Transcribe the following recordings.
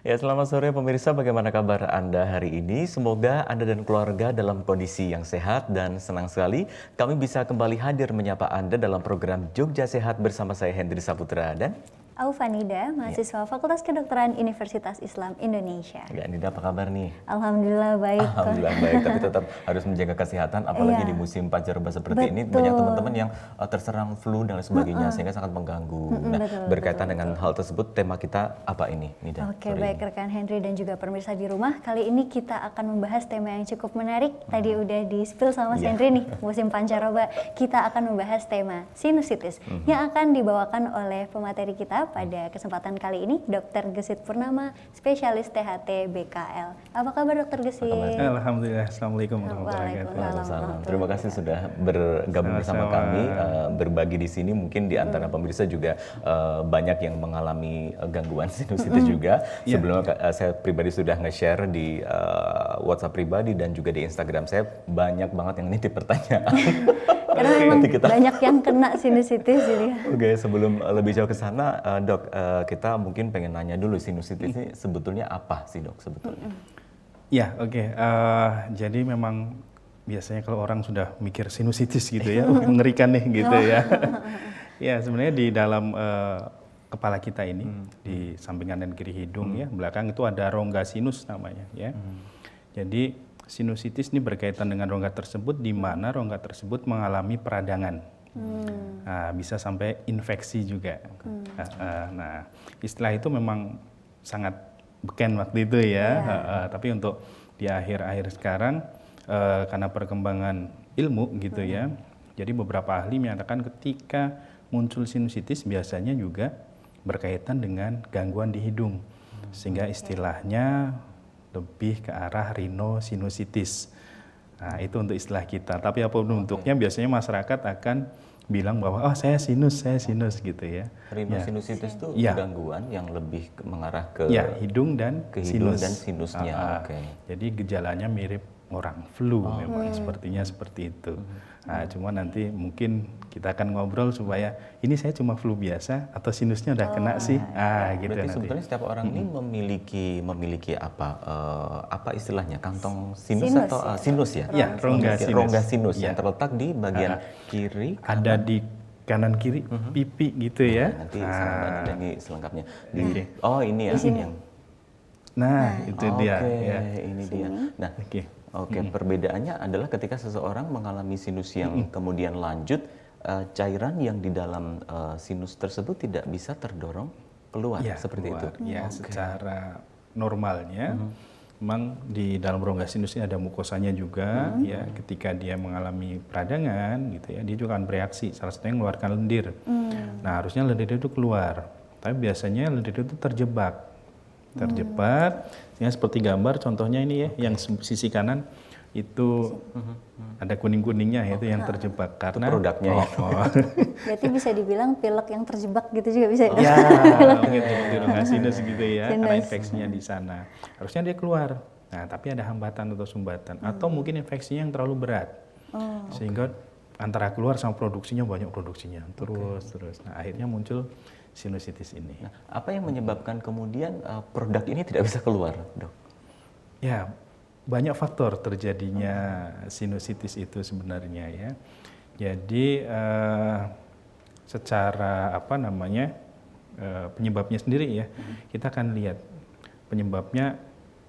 Ya, selamat sore pemirsa. Bagaimana kabar Anda hari ini? Semoga Anda dan keluarga dalam kondisi yang sehat dan senang sekali kami bisa kembali hadir menyapa Anda dalam program Jogja Sehat bersama saya Hendri Saputra dan Aufanida, mahasiswa Fakultas Kedokteran Universitas Islam Indonesia. Ya, Nida, apa kabar nih? Alhamdulillah baik. Alhamdulillah baik, tapi tetap harus menjaga kesehatan, apalagi di musim pancaroba seperti ini. Banyak teman-teman yang terserang flu dan lain sebagainya, sehingga sangat mengganggu. Nah, berkaitan dengan hal tersebut, tema kita apa ini, Nida? Oke, baik rekan Henry dan juga pemirsa di rumah. Kali ini kita akan membahas tema yang cukup menarik. Tadi udah di-spill sama Mas Henry nih, musim pancaroba. Kita akan membahas tema sinusitis yang akan dibawakan oleh pemateri kita pada kesempatan kali ini, Dr. Gesit Purnama, spesialis THT BKL. Apa kabar Dr. Gesit? Alhamdulillah, Assalamualaikum warahmatullahi wabarakatuh. Waalaikumsalam. Terima kasih sudah bergabung bersama kami, berbagi di sini. Mungkin di antara pemirsa juga banyak yang mengalami gangguan sinusitis juga. Sebelumnya saya pribadi sudah nge-share di WhatsApp pribadi dan juga di Instagram saya, banyak banget yang nitip pertanyaan. Karena memang banyak yang kena sinusitis jadi. Oke, sebelum lebih jauh ke sana, Dok, kita mungkin pengen nanya dulu, sinusitis ini sebetulnya apa sih, Dok, sebetulnya? Ya, oke. Jadi memang biasanya kalau orang sudah mikir sinusitis gitu ya, mengerikan nih gitu ya. Ya, sebenarnya di dalam kepala kita ini, di samping kanan kiri hidung ya, belakang itu ada rongga sinus namanya ya. Jadi sinusitis ini berkaitan dengan rongga tersebut, di mana rongga tersebut mengalami peradangan. Nah, bisa sampai infeksi juga. Nah, istilah itu memang sangat beken waktu itu ya. Tapi untuk di akhir-akhir sekarang, karena perkembangan ilmu gitu ya, jadi beberapa ahli menyatakan ketika muncul sinusitis biasanya juga berkaitan dengan gangguan di hidung, sehingga istilahnya lebih ke arah rhinosinusitis. Nah, itu untuk istilah kita. Tapi apapun bentuknya, biasanya masyarakat akan bilang bahwa oh saya sinus gitu ya. Rhinosinusitis itu gangguan yang lebih mengarah ke hidung dan sinusnya. Jadi gejalanya mirip orang flu, memang sepertinya seperti itu. Nah, cuma nanti mungkin kita akan ngobrol supaya ini saya cuma flu biasa atau sinusnya udah kena sih. Gitu. Berarti nanti. sebetulnya setiap orang ini memiliki apa istilahnya, kantong sinus atau sinus ya? Ya, rongga sinus yang terletak di bagian kiri. Ada di kanan kiri pipi gitu ya. Nanti sama Mbak ini selengkapnya. Oh, ini ya. Nah, itu dia. Ya. Ini dia. Nah, perbedaannya adalah ketika seseorang mengalami sinus yang kemudian lanjut, cairan yang di dalam sinus tersebut tidak bisa terdorong keluar, seperti itu. Ya, secara normalnya memang di dalam rongga sinus ini ada mukosanya juga. Ya, ketika dia mengalami peradangan gitu ya, dia juga akan bereaksi. Salah satunya mengeluarkan lendir. Nah, harusnya lendir itu keluar, tapi biasanya lendir itu terjebak, ya, seperti gambar contohnya ini ya, yang sisi kanan itu ada kuning-kuningnya itu yang terjebak karena itu produknya Berarti bisa dibilang pilek yang terjebak gitu juga bisa. Ya, mungkin di rongga sinus gitu ya, karena infeksinya di sana. Harusnya dia keluar. Nah, tapi ada hambatan atau sumbatan atau mungkin infeksinya yang terlalu berat. Sehingga antara keluar sama produksinya banyak terus. Nah, akhirnya muncul sinusitis ini. Nah, apa yang menyebabkan kemudian produk ini tidak bisa keluar, Dok? Ya, banyak faktor terjadinya sinusitis itu sebenarnya ya. Jadi secara penyebabnya sendiri ya, kita akan lihat penyebabnya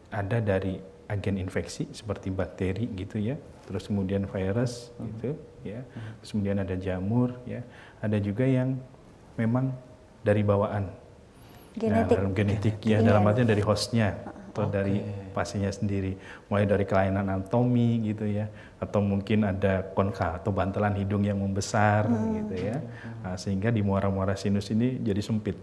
ada dari agen infeksi seperti bakteri gitu ya, terus kemudian virus gitu ya, terus kemudian ada jamur ya, ada juga yang memang dari bawaan genetik ya, dalam artinya dari hostnya atau dari pasiennya sendiri, mulai dari kelainan anatomi gitu ya, atau mungkin ada konka atau bantalan hidung yang membesar gitu ya, sehingga di muara-muara sinus ini jadi sempit.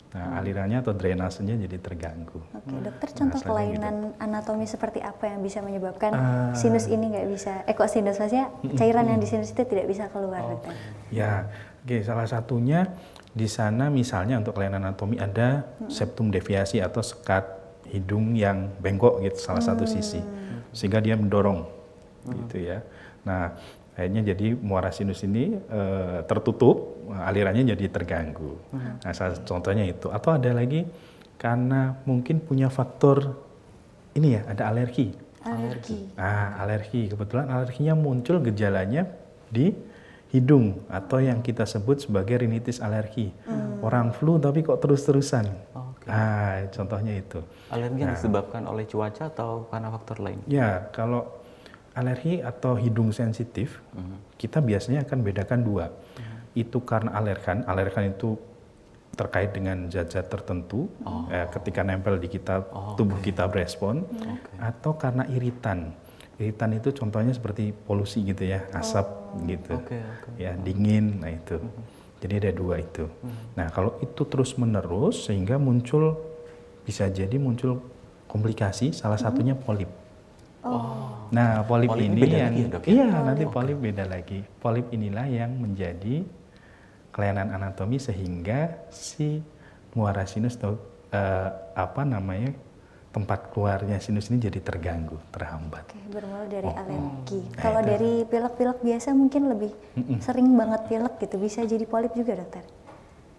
Nah, alirannya atau drainasenya jadi terganggu. Oke, dokter, contoh kelainan anatomi seperti apa yang bisa menyebabkan sinus ini nggak bisa, sinus maksudnya cairan yang di sinus itu tidak bisa keluar, dokter? Ya, salah satunya di sana misalnya untuk kelainan anatomi ada septum deviasi atau sekat hidung yang bengkok gitu salah satu sisi, sehingga dia mendorong gitu ya. Nah, akhirnya jadi muara sinus ini tertutup, alirannya jadi terganggu. Nah, contohnya itu. Atau ada lagi karena mungkin punya faktor ini ya, ada alergi. Alergi. Nah, alergi, kebetulan alerginya muncul gejalanya di hidung atau yang kita sebut sebagai rinitis alergi. Orang flu tapi kok terus-terusan. Nah, contohnya itu. Alergi yang disebabkan oleh cuaca atau karena faktor lain? Ya, kalau alergi atau hidung sensitif, kita biasanya akan bedakan dua. Itu karena alergan itu terkait dengan zat-zat tertentu, ketika nempel di kita, tubuh kita berespon, atau karena iritan. Iritan itu contohnya seperti polusi gitu ya, asap gitu, ya dingin, nah itu. Jadi ada dua itu. Nah kalau itu terus menerus sehingga bisa jadi muncul komplikasi, salah satunya polip. Nah polip ini beda yang, lagi ya, Dok, ya? iya nanti polip beda lagi. Polip inilah yang menjadi kelainan anatomi sehingga si muara sinus atau tempat keluarnya sinus ini jadi terganggu, terhambat. Oke, bermula dari alergi. Kalau dari pilek-pilek biasa mungkin lebih sering banget pilek gitu, bisa jadi polip juga dokter?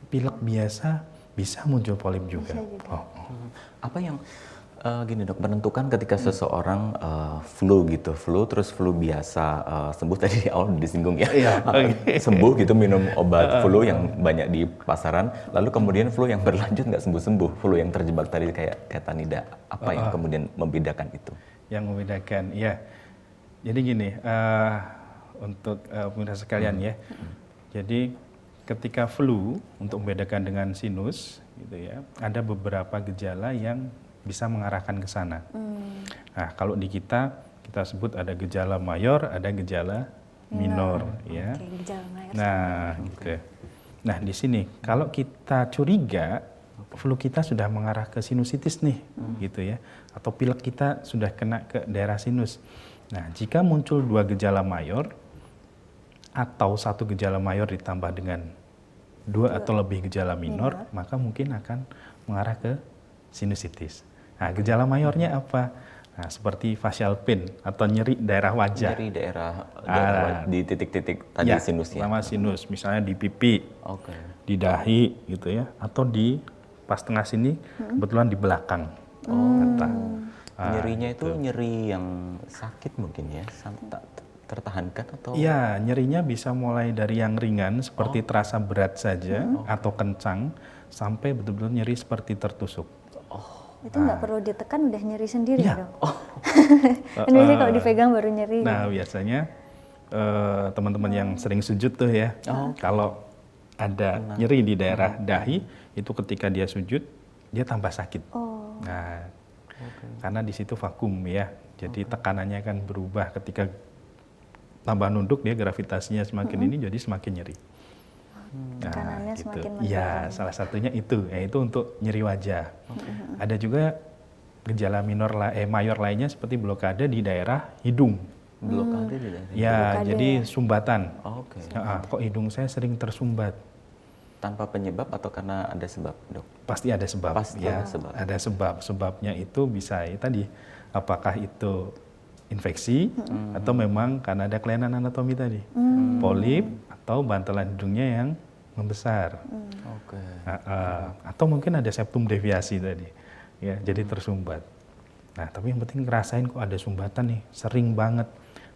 Pilek biasa bisa muncul polip juga. Bisa juga. Apa yang gini dok, menentukan ketika seseorang flu terus flu biasa sembuh, tadi di awal disinggung ya, sembuh gitu minum obat flu yang banyak di pasaran, lalu kemudian flu yang berlanjut nggak sembuh, flu yang terjebak tadi kayak Tanida, apa yang kemudian membedakan itu? Yang membedakan, ya. Jadi gini, untuk pemirsa sekalian ya, jadi ketika flu untuk membedakan dengan sinus, gitu ya, ada beberapa gejala yang bisa mengarahkan ke sana. Nah, kalau di kita sebut ada gejala mayor, ada gejala minor, ya. Gejala mayor. Nah, gitu. Nah, di sini kalau kita curiga flu kita sudah mengarah ke sinusitis nih, gitu ya, atau pilek kita sudah kena ke daerah sinus. Nah, jika muncul dua gejala mayor atau satu gejala mayor ditambah dengan dua atau lebih gejala minor, maka mungkin akan mengarah ke sinusitis. Nah, gejala mayornya apa? Nah, seperti facial pain atau nyeri daerah wajah. Nyeri daerah di titik-titik tadi sinusnya. Sama sinus, misalnya di pipi, di dahi gitu ya, atau di pas tengah sini, kebetulan di belakang. Nyerinya itu nyeri yang sakit mungkin ya, tak tertahankan atau? Iya, nyerinya bisa mulai dari yang ringan seperti terasa berat saja atau kencang, sampai betul-betul nyeri seperti tertusuk. Itu nggak perlu ditekan udah nyeri sendiri Iya. dong? Kan biasanya kalau dipegang baru nyeri. Nah biasanya teman-teman yang sering sujud tuh ya, kalau ada nyeri di daerah dahi, itu ketika dia sujud, dia tambah sakit. Nah, karena di situ vakum ya, jadi tekanannya kan berubah ketika tambah nunduk, dia gravitasinya semakin ini, jadi semakin nyeri. Tekanannya gitu. semakin Ya, salah satunya itu, yaitu untuk nyeri wajah. Ada juga gejala mayor lainnya seperti blokade di daerah hidung. Blokade di daerah hidung? Ya, Blokade jadi sumbatan. Kok hidung saya sering tersumbat? Tanpa penyebab atau karena ada sebab, dok? Pasti ada sebab. Pasti ya, ada sebab. Ada sebab. Sebabnya itu bisa tadi, apakah itu infeksi atau memang karena ada kelainan anatomi tadi, polip atau bantalan hidungnya yang membesar, atau mungkin ada septum deviasi tadi, ya jadi tersumbat. Nah tapi yang penting ngerasain kok ada sumbatan nih, sering banget,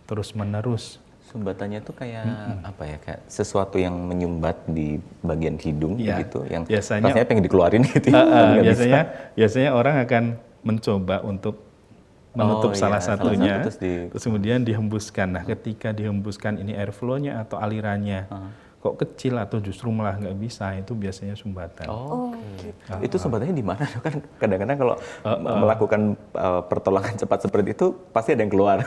terus menerus. Sumbatannya itu kayak apa ya, kayak sesuatu yang menyumbat di bagian hidung gitu, yang biasanya, rasanya pengen dikeluarin gitu. Biasanya orang akan mencoba untuk menutup salah satunya, terus kemudian dihembuskan. Nah, ketika dihembuskan ini airflow-nya atau alirannya kok kecil atau justru malah nggak bisa, itu biasanya sumbatan. Itu sumbatannya di mana? Kan kadang-kadang kalau melakukan pertolongan cepat seperti itu pasti ada yang keluar.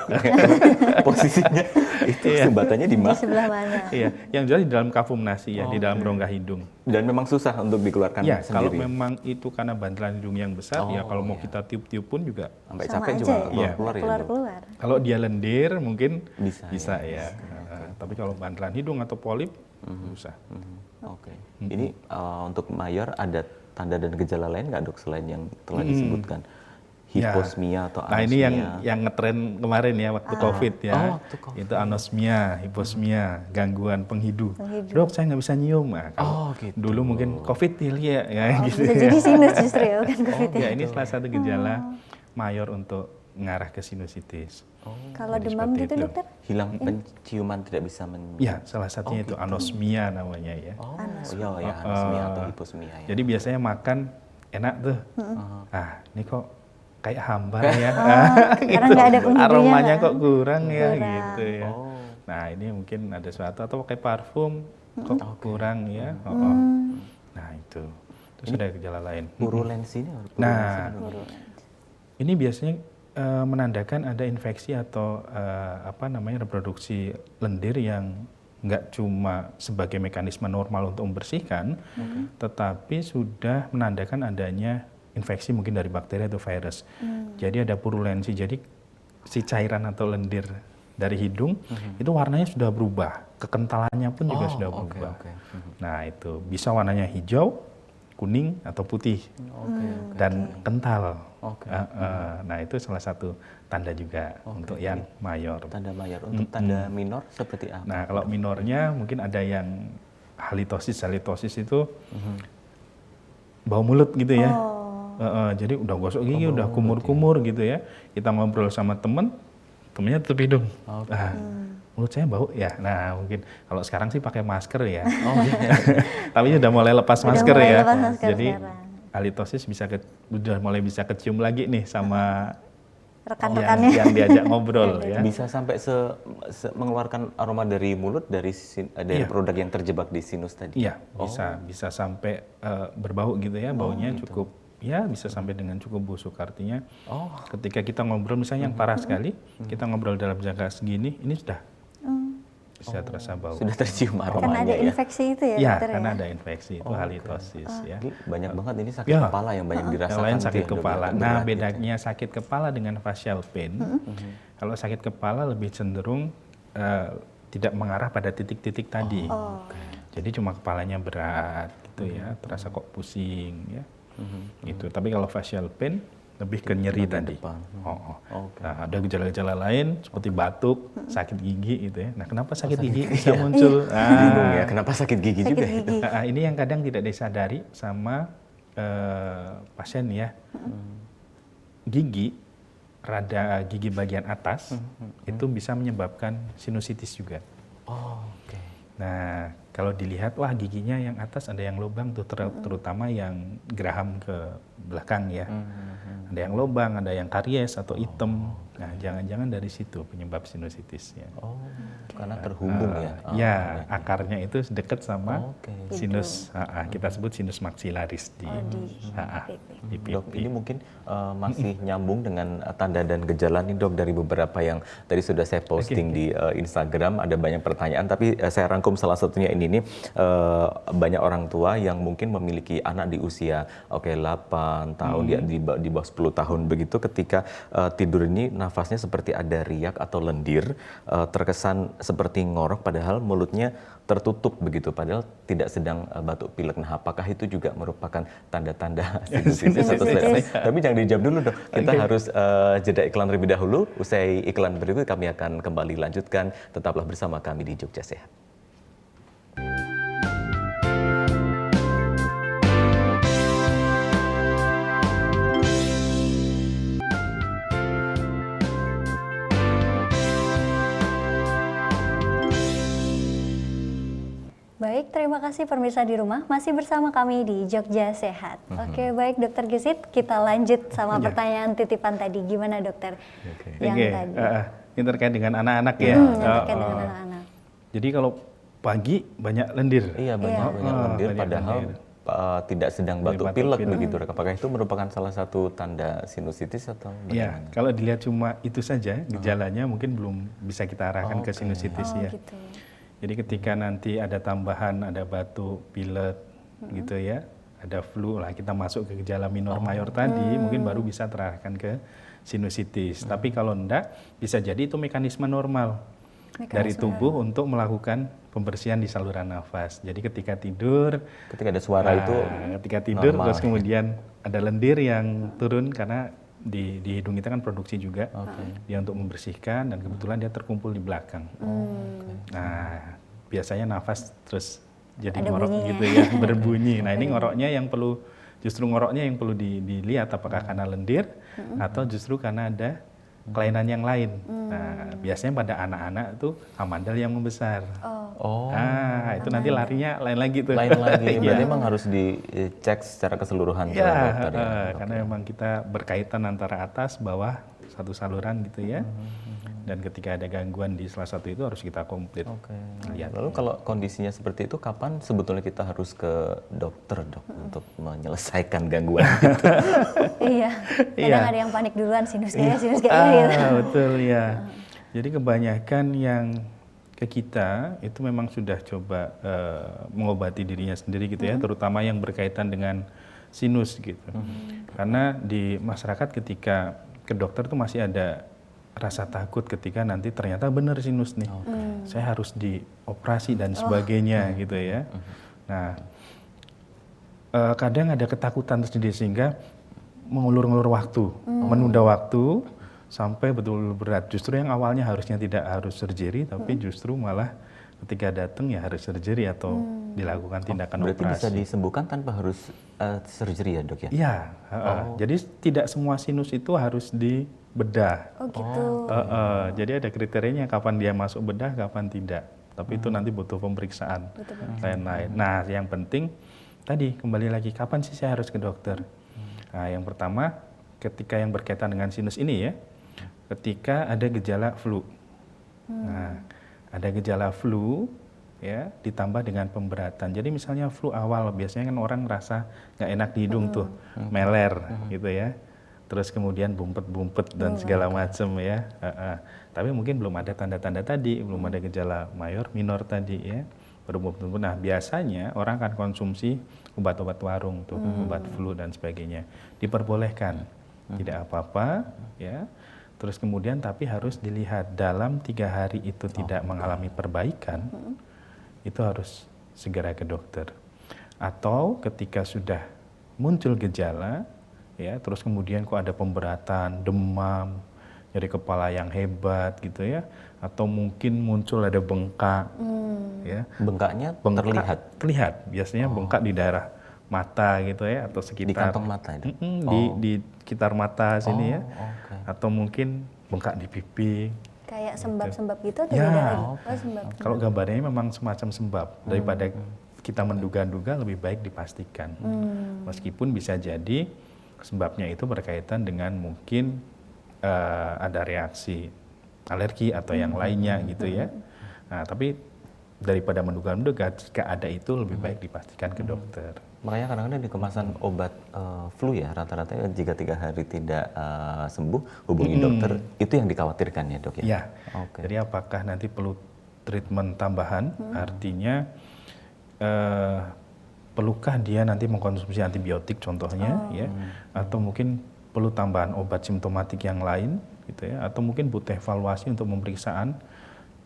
Posisinya itu sumbatannya di mana? Di sebelah mana? Iya, yang jelas di dalam kafum nasi ya, di dalam rongga hidung. Dan memang susah untuk dikeluarkan ya, sendiri. Kalau memang itu karena bantalan hidung yang besar, ya kalau mau kita tiup-tiup pun juga sampai capek juga keluar. Kalau dia lendir mungkin bisa ya. Tapi kalau bantalan hidung atau polip susah. Ini untuk mayor ada tanda dan gejala lain nggak, dok, selain yang telah disebutkan? hiposmia atau Nah ini anosmia. yang ngetren kemarin ya waktu COVID ya. Oh, waktu COVID. Itu anosmia, hiposmia, gangguan penghidu. Penghidu. Dok saya nggak bisa nyium. Nah, kalau Oh, gitu. dulu mungkin COVID ya, Oh, gitu bisa ya. jadi sinus justru ya, bukan COVID ya. Ya ini salah satu gejala mayor untuk mengarah ke sinusitis. Kalau Jadi demam seperti gitu itu. dokter? Hilang penciuman, tidak bisa Ya salah satunya itu anosmia namanya ya. Oh, iya ya, anosmia atau hiposmia ya. Jadi biasanya makan enak tuh. Ah, ini kok kayak hambar ya. Karena nggak ada penghidunya. Aromanya kan? kok kurang ya Kurang. gitu ya. Oh. Nah, ini mungkin ada suatu atau pakai parfum kok kurang ya. Nah, itu. Terus ada gejala lain. Purulensi ini Nah, ini biasanya menandakan ada infeksi atau reproduksi lendir yang nggak cuma sebagai mekanisme normal untuk membersihkan, tetapi sudah menandakan adanya infeksi mungkin dari bakteri atau virus. Jadi ada purulensi. Jadi si cairan atau lendir dari hidung itu warnanya sudah berubah, kekentalannya pun juga sudah berubah. Nah itu bisa warnanya hijau, kuning atau putih dan kental. Nah itu salah satu tanda juga untuk yang mayor. Tanda mayor. Untuk tanda minor seperti apa? Nah kalau minornya mungkin ada yang halitosis. Halitosis itu bau mulut gitu ya. Jadi udah gosok gigi, udah kumur-kumur gitu ya. Kita ngobrol sama temennya tutup hidung. Mulut saya bau ya. Nah mungkin kalau sekarang sih pakai masker ya. Tapi udah mulai lepas masker mulai ya. lepas masker Jadi sekarang. halitosis udah mulai bisa kecium lagi nih sama Rekan-rekannya. yang diajak ngobrol ya. Bisa sampai mengeluarkan aroma dari mulut dari produk yang terjebak di sinus tadi. Iya, bisa sampai berbau gitu ya, baunya cukup ya bisa sampai dengan cukup busuk. Artinya ketika kita ngobrol misalnya yang parah sekali, kita ngobrol dalam jangka segini, ini sudah bisa terasa bau. Sudah tercium aromanya Karena ada ya. infeksi itu ya, Ya, dokter karena ya. ada infeksi itu halitosis ya. Ini banyak banget ini sakit kepala yang banyak dirasakan. Yang lain sakit gitu ya, dok, kepala. ya, Nah, berat gitu. bedanya sakit kepala dengan facial pain. Kalau sakit kepala lebih cenderung tidak mengarah pada titik-titik tadi. Jadi cuma kepalanya berat gitu ya, terasa kok pusing ya. Gitu. Tapi kalau facial pain lebih ke nyeri tadi. depan. Nah, ada gejala-gejala lain seperti batuk, sakit gigi gitu ya. Nah, kenapa sakit gigi bisa muncul? Bingung ya, kenapa sakit gigi juga itu? Nah, ini yang kadang tidak disadari sama pasien ya. Gigi bagian atas itu bisa menyebabkan sinusitis juga. Nah, kalau dilihat wah giginya yang atas ada yang lubang tuh terutama yang geraham ke belakang ya. Ada yang lubang, ada yang karies atau hitam. Nah, jangan-jangan dari situ penyebab sinusitisnya. Karena terhubung ya. Ya, akarnya itu dekat sama sinus, kita sebut sinus maxillaris di pipi. Dok, ini mungkin masih nyambung dengan tanda dan gejala nih dok dari beberapa yang tadi sudah saya posting di Instagram. Ada banyak pertanyaan, tapi saya rangkum salah satunya ini nih. Banyak orang tua yang mungkin memiliki anak di usia 8 tahun, di bawah 10 tahun begitu, ketika tidur ini nafasnya seperti ada riak atau lendir, terkesan seperti ngorok padahal mulutnya tertutup begitu, padahal tidak sedang batuk pilek. Nah, apakah itu juga merupakan tanda-tanda sinusitis atau selesai? Tapi jangan dijawab dulu dong. Kita harus jeda iklan terlebih dahulu. Usai iklan berikut kami akan kembali lanjutkan. Tetaplah bersama kami di Jogja Sehat. Baik, terima kasih pemirsa di rumah masih bersama kami di Jogja Sehat. Oke, baik Dokter Gesit, kita lanjut sama pertanyaan titipan tadi. Gimana dokter? Yang tadi. Ini terkait dengan anak-anak ya. Yang terkait dengan anak-anak. Jadi kalau pagi banyak lendir. Iya, banyak lendir padahal tidak sedang batuk pilek begitu. Apakah itu merupakan salah satu tanda sinusitis atau Ya, bagaimana? kalau dilihat cuma itu saja gejalanya mungkin belum bisa kita arahkan ke sinusitis ya. Gitu. Jadi ketika nanti ada tambahan, ada batuk, pilek gitu ya, ada flu lah, kita masuk ke gejala minor mayor tadi, mungkin baru bisa terarahkan ke sinusitis. Tapi kalau enggak, bisa jadi itu mekanisme normal dari tubuh untuk melakukan pembersihan di saluran nafas. Jadi ketika tidur, Ketika ada suara itu ketika tidur normal. terus kemudian ada lendir yang turun karena di hidung kita kan produksi juga, dia untuk membersihkan dan kebetulan dia terkumpul di belakang. Nah biasanya nafas terus jadi Ada ngorok bunyinya. gitu ya, berbunyi. Nah ini ngoroknya yang perlu, justru ngoroknya yang perlu dilihat apakah karena lendir atau justru karena ada kelainan yang lain. Nah, biasanya pada anak-anak tuh amandel yang membesar. Oh, Itu nanti larinya lain lagi tuh. lain lagi. Iya. Berarti memang harus dicek secara keseluruhan tuh, Ya, dokter ya. karena memang kita berkaitan antara atas, bawah, satu saluran gitu ya. Dan ketika ada gangguan di salah satu itu harus kita komplit. Oke. Lihat. Lalu kalau kondisinya seperti itu, kapan sebetulnya kita harus ke dokter, dok, untuk menyelesaikan gangguan? Iya. Kadang Iya. ada yang panik duluan sinus gaya gitu. Betul ya. Jadi kebanyakan yang ke kita itu memang sudah coba mengobati dirinya sendiri gitu ya, terutama yang berkaitan dengan sinus gitu. Karena di masyarakat ketika ke dokter tuh masih ada rasa takut ketika nanti ternyata benar sinus nih, saya harus dioperasi dan sebagainya gitu ya. Nah, kadang ada ketakutan tersendiri sehingga mengulur-ngulur waktu, menunda waktu sampai betul-betul berat. Justru yang awalnya harusnya tidak harus surgery, tapi justru malah ketika datang ya harus surgery atau dilakukan tindakan Berarti bisa operasi. disembuhkan tanpa harus surgery ya, dok ya? Iya, jadi tidak semua sinus itu harus dibedah. Oh gitu. Jadi ada kriterianya kapan dia masuk bedah, kapan tidak. Tapi itu nanti butuh pemeriksaan lain-lain. Nah, yang penting tadi kembali lagi kapan sih saya harus ke dokter? Nah, yang pertama ketika yang berkaitan dengan sinus ini ya, ketika ada gejala flu. Nah, ada gejala flu ya ditambah dengan pemberatan. Jadi misalnya flu awal biasanya kan orang ngerasa nggak enak di hidung tuh, meler gitu ya. Terus kemudian bumpet-bumpet dan segala macam ya. Tapi mungkin belum ada tanda-tanda tadi, belum ada gejala mayor, minor tadi ya. Baru bumpet-bumpet. Nah biasanya orang akan konsumsi obat-obat warung tuh, obat flu dan sebagainya. Diperbolehkan, tidak apa-apa ya. Terus kemudian tapi harus dilihat dalam 3 hari itu tidak mengalami perbaikan, itu harus segera ke dokter. Atau ketika sudah muncul gejala, ya terus kemudian kok ada pemberatan, demam, nyeri kepala yang hebat gitu ya, atau mungkin muncul ada bengkak, ya. Bengkaknya Bengkak terlihat terlihat, biasanya bengkak di daerah mata gitu ya, atau di sekitar kantong mata itu. di sekitar mata sini ya, Oke. atau mungkin bengkak di pipi. Kayak sembab-sembab gitu atau Ya. beda lagi? Oh sembab. Kalau gambarnya memang semacam sembab, daripada kita menduga-duga lebih baik dipastikan. Meskipun bisa jadi sembabnya itu berkaitan dengan mungkin ada reaksi alergi atau yang lainnya gitu ya. Nah, tapi daripada menduga-duga, jika ada itu lebih baik dipastikan ke dokter. Makanya kadang-kadang di kemasan obat flu ya, rata-rata jika 3 hari tidak sembuh, hubungi dokter, itu yang dikhawatirkan ya, dok ya? Ya, Oke. jadi apakah nanti perlu treatment tambahan, artinya perlukah dia nanti mengkonsumsi antibiotik contohnya, ya, atau mungkin perlu tambahan obat simptomatik yang lain, gitu ya, atau mungkin butuh evaluasi untuk pemeriksaan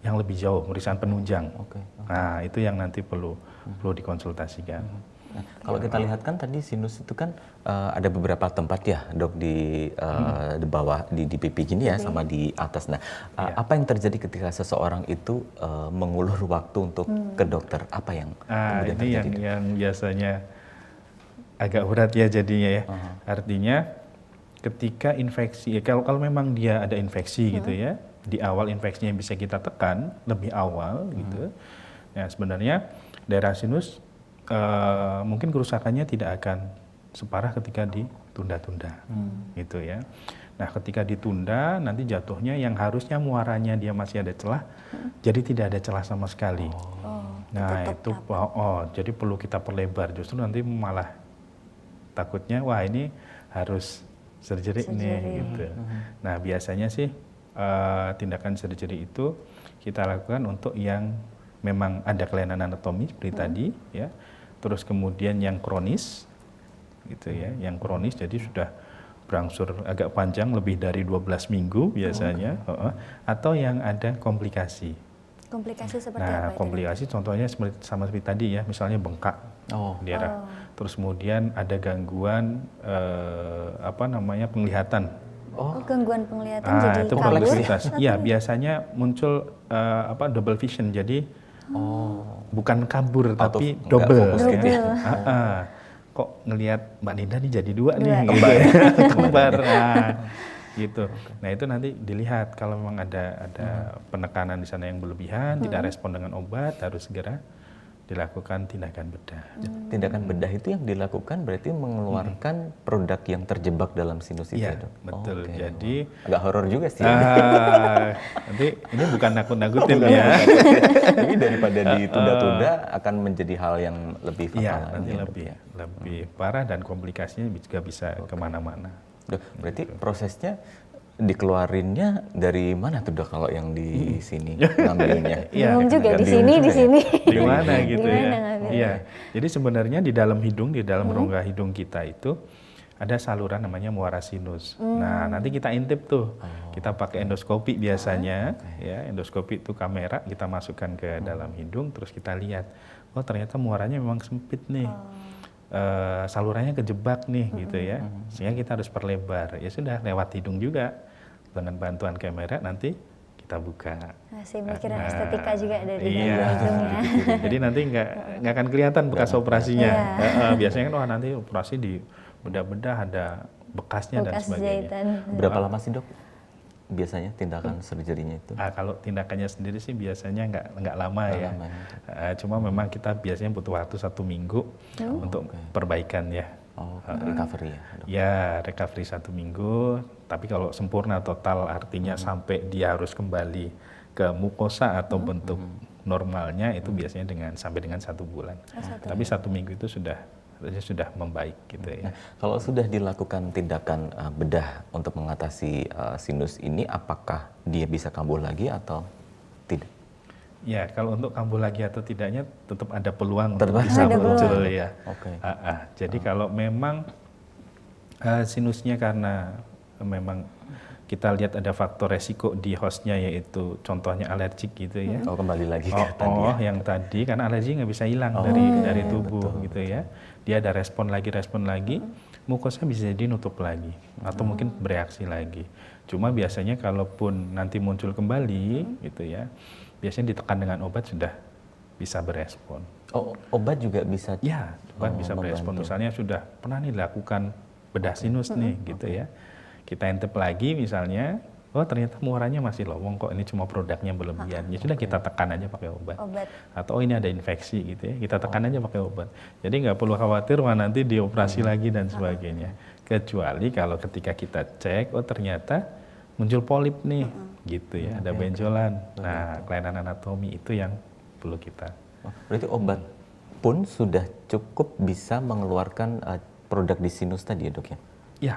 yang lebih jauh, pemeriksaan penunjang. Oke. Nah, itu yang nanti perlu dikonsultasikan. Nah, kalau kita lihat kan tadi sinus itu kan ada beberapa tempat ya, dok, di bawah di pipi gini ya, sama di atas. Nah, apa yang terjadi ketika seseorang itu mengulur waktu untuk ke dokter? Apa yang kemudian Ini terjadi? yang biasanya agak berat ya jadinya ya. Artinya ketika infeksi, ya kalau memang dia ada infeksi gitu ya, di awal infeksinya bisa kita tekan lebih awal gitu. Ya sebenarnya daerah sinus mungkin kerusakannya tidak akan separah ketika ditunda-tunda gitu ya. Nah ketika ditunda nanti jatuhnya yang harusnya muaranya dia masih ada celah, jadi tidak ada celah sama sekali. Nah itu jadi perlu kita perlebar, justru nanti malah takutnya wah ini harus surgery nih gitu. Nah biasanya sih tindakan surgery itu kita lakukan untuk yang memang ada kelainan anatomi seperti tadi ya. Terus kemudian yang kronis gitu ya, yang kronis jadi sudah berangsur agak panjang lebih dari 12 minggu biasanya, atau yang ada komplikasi. Komplikasi seperti Nah, apa itu? komplikasi contohnya sama seperti tadi ya, misalnya bengkak di daerah. Terus kemudian ada gangguan penglihatan Oh, gangguan penglihatan Ah, jadi itu kabur. kompleksitas. atau Iya, biasanya muncul double vision. Jadi bukan kabur tapi nggak double. fokus gitu ya. Kok ngelihat Mbak Ninda nih jadi dua nih, Dua. gitu ya. Kembar. Nah, gitu. Nah, itu nanti dilihat kalau memang ada penekanan di sana yang berlebihan, tidak respon dengan obat, harus segera dilakukan tindakan bedah. Tindakan bedah itu yang dilakukan berarti mengeluarkan produk yang terjebak dalam sinus itu Iya, ya, Dok? betul. Oke. Jadi Agak horor juga sih. nanti ini bukan nakut-nakutin ya. Tapi daripada ditunda-tunda akan menjadi hal yang lebih fatal Iya, lagi nanti ya, Dok, lebih ya. lebih parah dan komplikasinya juga bisa kemana-mana. Dok, berarti prosesnya dikeluarinnya dari mana tuh, Dok, kalau yang di sini ngambilnya? Iya, Bingung juga di bingung sini, juga di ya. sini. Di mana gitu Gimana ya? ngambilnya? Iya. Jadi sebenarnya di dalam hidung, di dalam rongga hidung kita itu ada saluran namanya muara sinus. Nah, nanti kita intip tuh. Kita pakai endoskopi biasanya, ya. Endoskopi itu kamera kita masukkan ke dalam hidung terus kita lihat. Oh, ternyata muaranya memang sempit nih. Salurannya kejebak nih gitu ya. Sehingga kita harus perlebar. Ya sudah, lewat hidung juga. Dengan bantuan kamera nanti kita buka. Masih mikirin estetika juga dari Iya. dalam hidungnya. Jadi nanti nggak akan kelihatan bekas operasinya. Iya. Biasanya kan wah nanti operasi di bedah-bedah ada bekasnya dan Bekas sebagainya. jahitan. Berapa lama sih, Dok, biasanya tindakan surgery-nya itu? Kalau tindakannya sendiri sih biasanya nggak lama ya. lama Cuma memang kita biasanya butuh waktu 1 minggu untuk perbaikan ya. Oh, recovery ya, Dok? Ya recovery 1 minggu. Tapi kalau sempurna total artinya sampai dia harus kembali ke mukosa atau bentuk normalnya itu biasanya sampai dengan 1 bulan. Tapi 1 minggu itu sudah membaik gitu ya. Nah, kalau sudah dilakukan tindakan bedah untuk mengatasi sinus ini, apakah dia bisa kambuh lagi atau tidak? Ya, kalau untuk kambuh lagi atau tidaknya tetap ada peluang Tetap untuk bisa ada muncul peluang. ya. Oke. Jadi kalau memang sinusnya karena memang kita lihat ada faktor resiko di hostnya yaitu contohnya alergik gitu ya. Oh, kembali lagi ke tadi ya. Yang tadi karena alergi nggak bisa hilang dari tubuh gitu ya. Dia ada respon lagi, mukosa bisa jadi nutup lagi atau mungkin bereaksi lagi. Cuma biasanya kalaupun nanti muncul kembali gitu ya, biasanya ditekan dengan obat sudah bisa berespon. Oh, obat juga bisa? Ya, obat bisa berespon. Misalnya sudah pernah nih dilakukan bedah sinus nih gitu ya. Kita intip lagi misalnya, oh ternyata muaranya masih lowong kok, ini cuma produknya berlebihan. Ya sudah kita tekan aja pakai obat. Atau oh ini ada infeksi gitu ya, kita tekan aja pakai obat. Jadi nggak perlu khawatir wah nanti dioperasi lagi dan sebagainya. Kecuali kalau ketika kita cek, oh ternyata muncul polip nih, gitu ya, ada benjolan. Nah, kelainan anatomi itu yang perlu kita. Oh, berarti obat pun sudah cukup bisa mengeluarkan produk di sinus tadi ya, Dok ya? Ya,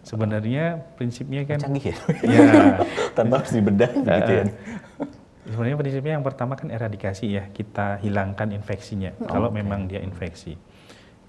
sebenarnya prinsipnya kan canggih ya? Ya, tanpa harus dibedah gitu ya. Sebenarnya prinsipnya yang pertama kan eradikasi ya, kita hilangkan infeksinya kalau memang dia infeksi.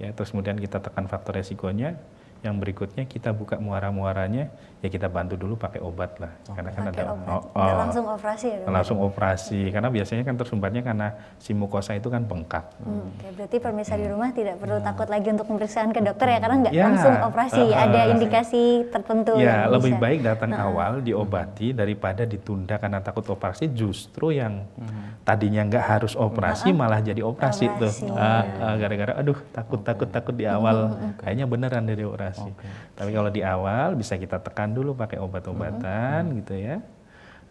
Ya, terus kemudian kita tekan faktor resikonya. Yang berikutnya kita buka muara-muaranya, ya kita bantu dulu pakai obat lah. Karena kan ada nggak langsung operasi ya, Dok? Langsung operasi, karena biasanya kan tersumbatnya karena si mukosa itu kan bengkak. Oke, berarti pemirsa di rumah tidak perlu takut lagi untuk pemeriksaan ke dokter ya, karena nggak Ya, langsung operasi, ada indikasi tertentu. Ya, yang lebih bisa. baik datang awal diobati daripada ditunda karena takut operasi. Justru yang tadinya nggak harus operasi malah jadi operasi tuh. Gara-gara aduh takut di awal, kayaknya beneran dari operasi. Tapi kalau di awal bisa kita tekan dulu pakai obat-obatan gitu ya.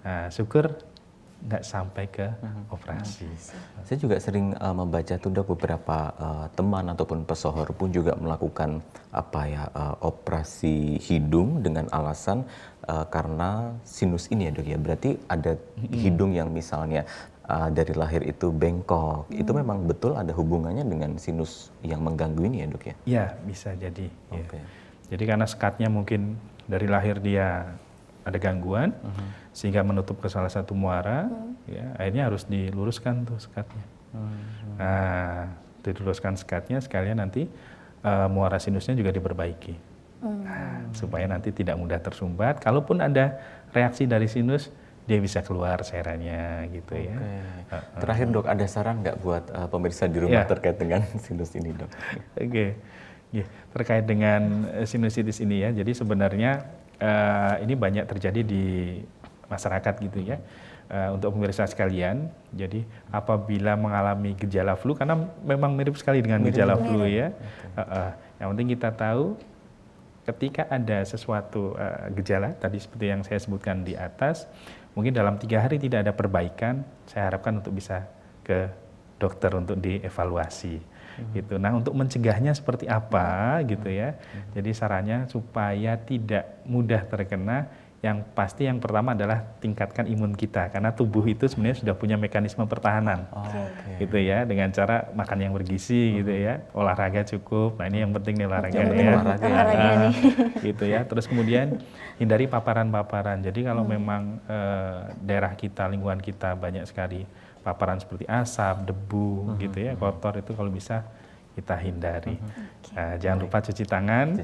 Nah, syukur nggak sampai ke operasi. Saya juga sering membaca tuh, Dok, beberapa teman ataupun pesohor pun juga melakukan operasi hidung dengan alasan karena sinus ini ya, Dok ya. Berarti ada hidung yang misalnya dari lahir itu bengkok, itu memang betul ada hubungannya dengan sinus yang mengganggu ini ya, Dok ya? Ya, bisa jadi. Ya. Oke. Jadi karena skatnya mungkin dari lahir dia ada gangguan, sehingga menutup ke salah satu muara, ya, akhirnya harus diluruskan tuh skatnya. Nah, diluruskan skatnya sekalian nanti muara sinusnya juga diperbaiki. Nah, supaya nanti tidak mudah tersumbat. Kalaupun ada reaksi dari sinus, dia bisa keluar cairannya gitu ya. Terakhir, Dok, ada saran nggak buat pemirsa di rumah terkait dengan sinus ini, Dok? Oke. Ya, terkait dengan sinusitis ini ya, jadi sebenarnya ini banyak terjadi di masyarakat gitu ya. Untuk pemirsa sekalian, jadi apabila mengalami gejala flu, karena memang mirip sekali dengan gejala flu ya. Yang penting kita tahu ketika ada sesuatu gejala tadi seperti yang saya sebutkan di atas, mungkin dalam 3 hari tidak ada perbaikan, saya harapkan untuk bisa ke dokter untuk dievaluasi. Gitu. Nah, untuk mencegahnya seperti apa gitu ya. Jadi sarannya supaya tidak mudah terkena, yang pasti yang pertama adalah tingkatkan imun kita, karena tubuh itu sebenarnya sudah punya mekanisme pertahanan. Gitu ya, dengan cara makan yang bergizi gitu ya, olahraga cukup. Nah, ini yang penting nih olahraga ya. Olahraga nih. Gitu ya. Terus kemudian hindari paparan-paparan. Jadi kalau memang daerah kita, lingkungan kita banyak sekali paparan seperti asap, debu gitu ya, kotor, itu kalau bisa kita hindari. Jangan lupa cuci tangan,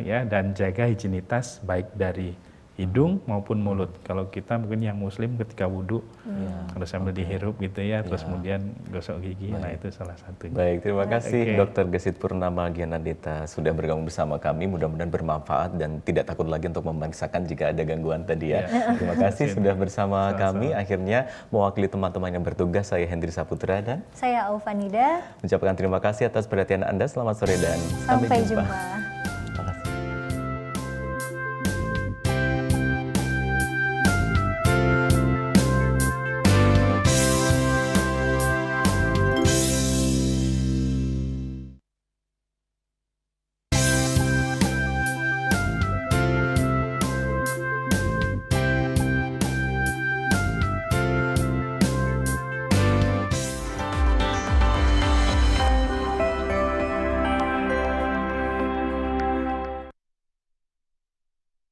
ya, dan jaga higienitas baik dari hidung maupun mulut. Kalau kita mungkin yang muslim ketika wudhu harus sambil dihirup gitu ya, terus kemudian gosok gigi. Nah, itu salah satunya. Baik, terima kasih Dr. Gesit Purnama Gyanandita sudah bergabung bersama kami. Mudah-mudahan bermanfaat dan tidak takut lagi untuk memeriksakan jika ada gangguan tadi ya. Terima kasih sudah bersama kami. Akhirnya mewakili teman-teman yang bertugas, saya Hendri Saputra dan Saya Aufanida. mengucapkan terima kasih atas perhatian Anda. Selamat sore dan Sampai jumpa.